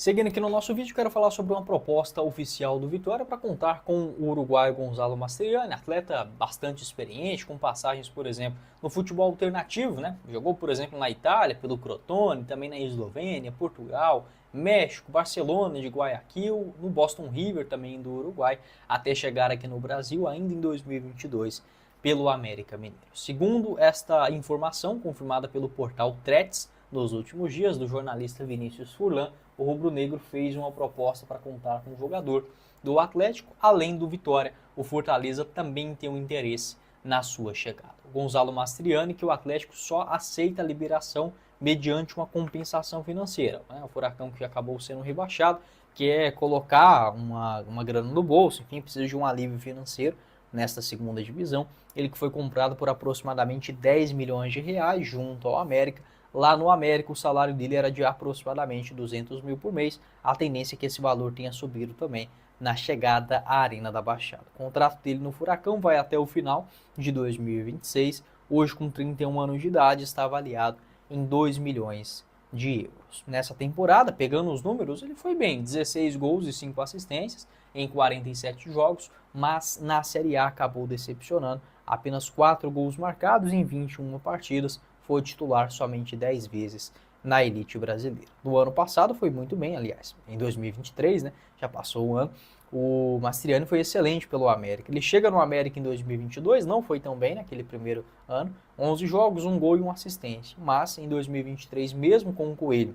Seguindo aqui no nosso vídeo, quero falar sobre uma proposta oficial do Vitória para contar com o uruguaio Gonzalo Mastriani, atleta bastante experiente, com passagens, por exemplo, no futebol alternativo, né? Jogou, por exemplo, na Itália, pelo Crotone, também na Eslovênia, Portugal, México, Barcelona de Guayaquil, no Boston River também do Uruguai, até chegar aqui no Brasil ainda em 2022 pelo América Mineiro. Segundo esta informação, confirmada pelo portal Threads nos últimos dias, do jornalista Vinícius Furlan, o rubro-negro fez uma proposta para contar com o jogador do Atlético, além do Vitória. O Fortaleza também tem um interesse na sua chegada. O Gonzalo Mastriani, que o Atlético só aceita a liberação mediante uma compensação financeira. O Furacão, que acabou sendo rebaixado, quer colocar uma grana no bolso, enfim, precisa de um alívio financeiro nesta segunda divisão. Ele que foi comprado por aproximadamente 10 milhões de reais junto ao América. Lá no América, o salário dele era de aproximadamente 200 mil por mês. A tendência é que esse valor tenha subido também na chegada à Arena da Baixada. O contrato dele no Furacão vai até o final de 2026. Hoje, com 31 anos de idade, está avaliado em 2 milhões de euros. Nessa temporada, pegando os números, ele foi bem. 16 gols e 5 assistências em 47 jogos, mas na Série A acabou decepcionando. Apenas 4 gols marcados em 21 partidas. Foi titular somente 10 vezes na elite brasileira. No ano passado foi muito bem, aliás, em 2023, né, já passou o ano, o Mastriani foi excelente pelo América. Ele chega no América em 2022, não foi tão bem naquele primeiro ano, 11 jogos, 1 gol e 1 assistência, mas em 2023, mesmo com o Coelho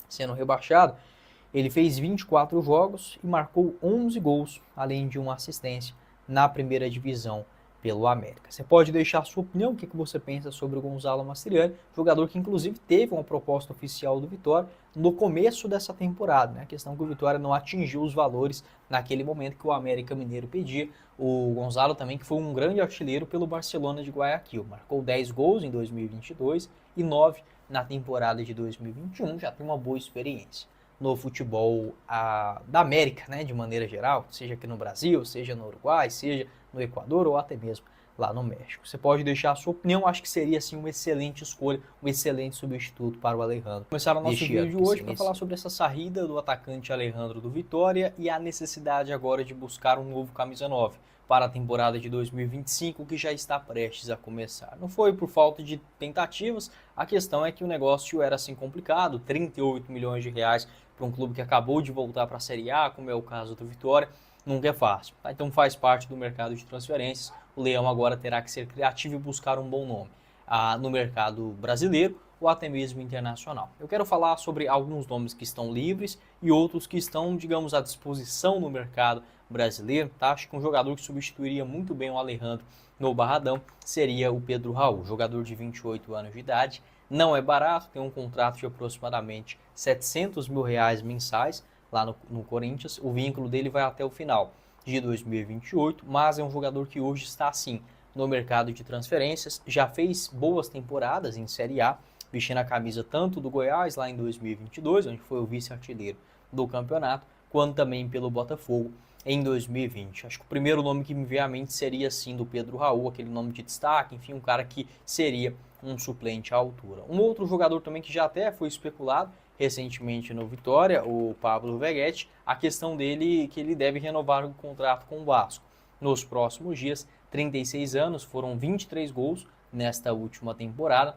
sendo rebaixado, ele fez 24 jogos e marcou 11 gols, além de uma assistência na primeira divisão pelo América. Você pode deixar a sua opinião, o que você pensa sobre o Gonzalo Mastriani, jogador que inclusive teve uma proposta oficial do Vitória no começo dessa temporada, né? A questão é que o Vitória não atingiu os valores naquele momento que o América Mineiro pedia. O Gonzalo também, que foi um grande artilheiro pelo Barcelona de Guayaquil, marcou 10 gols em 2022 e 9 na temporada de 2021, já tem uma boa experiência no futebol da América, né, de maneira geral, seja aqui no Brasil, seja no Uruguai, seja no Equador ou até mesmo lá no México. Você pode deixar a sua opinião, acho que seria assim uma excelente escolha, um excelente substituto para o Alejandro. Começar o nosso vídeo de hoje para falar sobre essa saída do atacante Alejandro do Vitória e a necessidade agora de buscar um novo camisa 9 para a temporada de 2025, que já está prestes a começar. Não foi por falta de tentativas, a questão é que o negócio era assim complicado, 38 milhões de reais para um clube que acabou de voltar para a Série A, como é o caso do Vitória, nunca é fácil. Tá? Então faz parte do mercado de transferências. O Leão agora terá que ser criativo e buscar um bom nome no mercado brasileiro ou até mesmo internacional. Eu quero falar sobre alguns nomes que estão livres e outros que estão, digamos, à disposição no mercado brasileiro. Tá? Acho que um jogador que substituiria muito bem o Alejandro no Barradão seria o Pedro Raul, jogador de 28 anos de idade. Não é barato, tem um contrato de aproximadamente 700 mil reais mensais lá no Corinthians. O vínculo dele vai até o final de 2028, mas é um jogador que hoje está assim no mercado de transferências, já fez boas temporadas em Série A, vestindo a camisa tanto do Goiás lá em 2022, onde foi o vice-artilheiro do campeonato, quanto também pelo Botafogo em 2020. Acho que o primeiro nome que me veio à mente seria sim do Pedro Raul, aquele nome de destaque, enfim, um cara que seria um suplente à altura. Um outro jogador também que já até foi especulado recentemente no Vitória, o Pablo Veguete, a questão dele que ele deve renovar o contrato com o Vasco nos próximos dias. 36 anos, foram 23 gols nesta última temporada.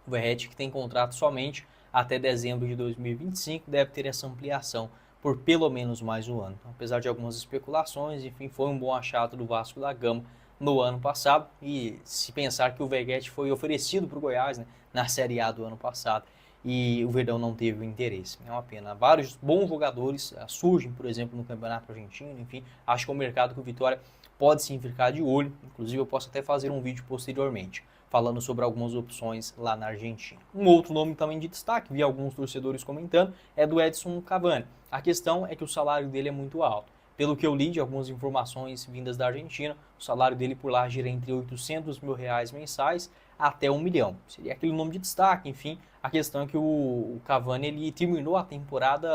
O Veguete, que tem contrato somente até dezembro de 2025, deve ter essa ampliação por pelo menos mais um ano. Então, apesar de algumas especulações, enfim, foi um bom achado do Vasco da Gama no ano passado. E se pensar que o Veguete foi oferecido para o Goiás, né, na Série A do ano passado, e o Verdão não teve o interesse. É uma pena. Vários bons jogadores surgem, por exemplo, no Campeonato Argentino, enfim, acho que é um mercado que o Vitória pode sim ficar de olho. Inclusive, eu posso até fazer um vídeo posteriormente falando sobre algumas opções lá na Argentina. Um outro nome também de destaque, vi alguns torcedores comentando, é do Edson Cavani. A questão é que o salário dele é muito alto. Pelo que eu li de algumas informações vindas da Argentina, o salário dele por lá gira entre 800 mil reais mensais até 1 milhão. Seria aquele nome de destaque, enfim. A questão é que o Cavani ele terminou a temporada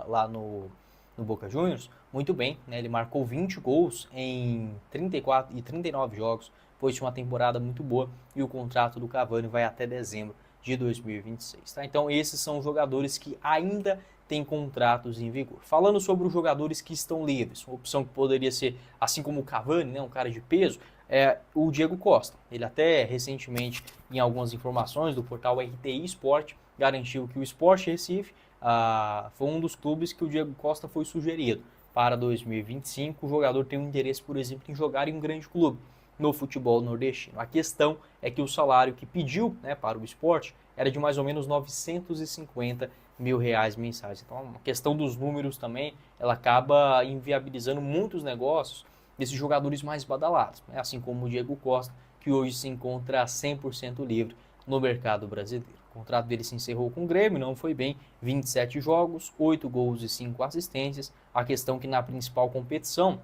lá no Boca Juniors muito bem, né? Ele marcou 20 gols em 34 e 39 jogos, foi uma temporada muito boa e o contrato do Cavani vai até dezembro de 2026. Tá? Então esses são jogadores que ainda têm contratos em vigor. Falando sobre os jogadores que estão livres, uma opção que poderia ser, assim como o Cavani, né, um cara de peso, é o Diego Costa. Ele até recentemente, em algumas informações do portal RTI Sport, garantiu que o Sport Recife foi um dos clubes que o Diego Costa foi sugerido para 2025. O jogador tem um interesse, por exemplo, em jogar em um grande clube no futebol nordestino. A questão é que o salário que pediu, né, para o Sport era de mais ou menos R$ 950 mil mensais. Então, a questão dos números também, ela acaba inviabilizando muitos negócios desses jogadores mais badalados, né? Assim como o Diego Costa, que hoje se encontra 100% livre no mercado brasileiro. O contrato dele se encerrou com o Grêmio, não foi bem, 27 jogos, 8 gols e 5 assistências. A questão é que na principal competição,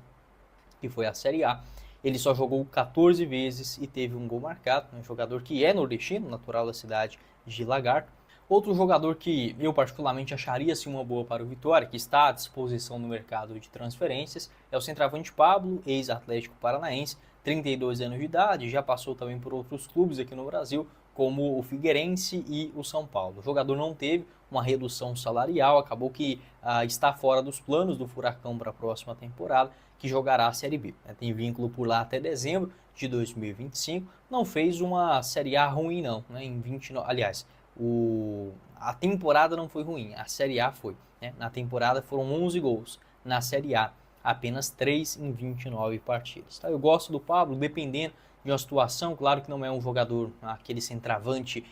que foi a Série A, ele só jogou 14 vezes e teve um gol marcado, um jogador que é nordestino, natural da cidade de Lagarto. Outro jogador que eu particularmente acharia uma boa para o Vitória, que está à disposição no mercado de transferências, é o centroavante Pablo, ex-Atlético Paranaense, 32 anos de idade, já passou também por outros clubes aqui no Brasil, como o Figueirense e o São Paulo. O jogador não teve uma redução salarial, acabou que está fora dos planos do Furacão para a próxima temporada, que jogará a Série B. Tem vínculo por lá até dezembro de 2025, não fez uma Série A ruim não, né? Em 29, aliás, a temporada não foi ruim, a Série A foi. Né? Na temporada foram 11 gols, na Série A apenas 3 em 29 partidas. Tá? Eu gosto do Pablo, dependendo de uma situação, claro que não é um jogador, aquele centroavante,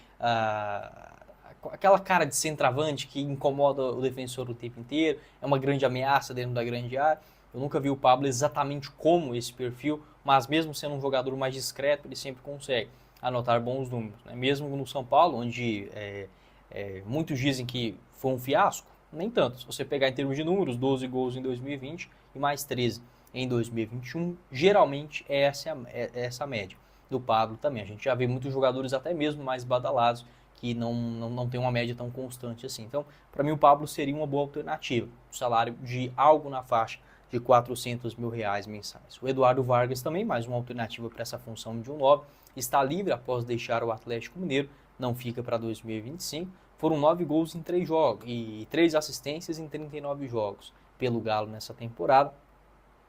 aquela cara de centroavante que incomoda o defensor o tempo inteiro, é uma grande ameaça dentro da grande área. Eu nunca vi o Pablo exatamente como esse perfil, mas mesmo sendo um jogador mais discreto, ele sempre consegue anotar bons números. Né? Mesmo no São Paulo, onde muitos dizem que foi um fiasco, nem tanto. Se você pegar em termos de números, 12 gols em 2020 e mais 13 em 2021, geralmente é essa a média do Pablo também. A gente já vê muitos jogadores até mesmo mais badalados que não tem uma média tão constante assim. Então, para mim, o Pablo seria uma boa alternativa. Um salário de algo na faixa de R$ 400 mil mensais. O Eduardo Vargas também, mais uma alternativa para essa função de um 9, está livre após deixar o Atlético Mineiro, não fica para 2025. Foram 9 gols em 3 jogos e 3 assistências em 39 jogos pelo Galo nessa temporada.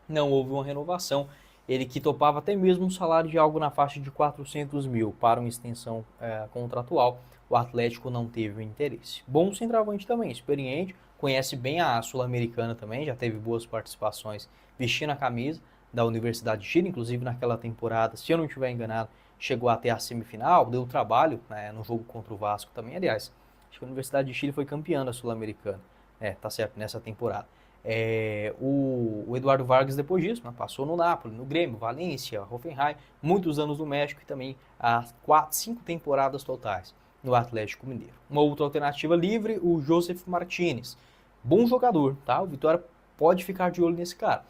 Não houve uma renovação. Ele que topava até mesmo um salário de algo na faixa de 400 mil para uma extensão contratual. O Atlético não teve o interesse. Bom centroavante também, experiente, conhece bem a Sul-Americana também, já teve boas participações vestindo a camisa da Universidade de Chile, inclusive naquela temporada, se eu não estiver enganado, chegou até a semifinal, deu trabalho no jogo contra o Vasco também, aliás, acho que a Universidade de Chile foi campeã da Sul-Americana, tá certo, nessa temporada. O Eduardo Vargas depois disso, né, passou no Napoli, no Grêmio, Valência, Hoffenheim, muitos anos no México e também 5 temporadas totais no Atlético Mineiro. Uma outra alternativa livre, o Josef Martinez. Bom jogador, tá? O Vitória pode ficar de olho nesse cara.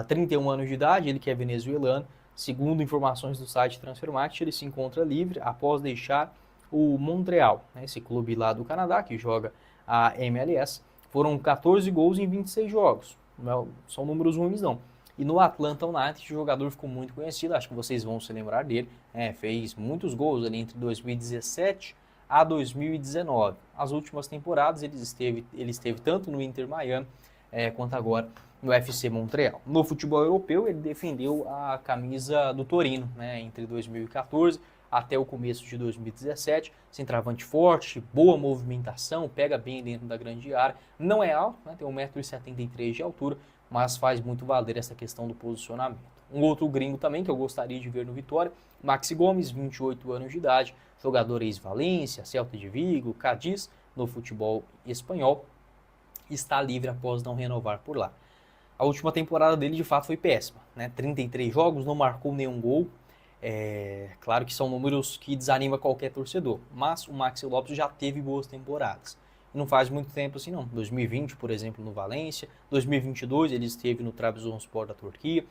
31 anos de idade, ele que é venezuelano. Segundo informações do site Transfermarkt, ele se encontra livre após deixar o Montreal, né, esse clube lá do Canadá que joga a MLS. Foram 14 gols em 26 jogos. Não são números ruins, não. E no Atlanta United, o jogador ficou muito conhecido, acho que vocês vão se lembrar dele. Fez muitos gols ali entre 2017 a 2019. As últimas temporadas ele esteve tanto no Inter Miami quanto agora no FC Montreal. No futebol europeu, ele defendeu a camisa do Torino, né, entre 2014 até o começo de 2017. Centroavante forte, boa movimentação, pega bem dentro da grande área. Não é alto, né, tem 1,73 m de altura, mas faz muito valer essa questão do posicionamento. Um outro gringo também que eu gostaria de ver no Vitória, Maxi Gomes, 28 anos de idade, jogador ex-Valência, Celta de Vigo, Cádiz, no futebol espanhol, está livre após não renovar por lá. A última temporada dele de fato foi péssima, né? 33 jogos, não marcou nenhum gol. Claro que são números que desanimam qualquer torcedor, mas o Maxi Lopes já teve boas temporadas. E não faz muito tempo assim não. 2020, por exemplo, no Valência, 2022 ele esteve no Trabzonspor da Turquia,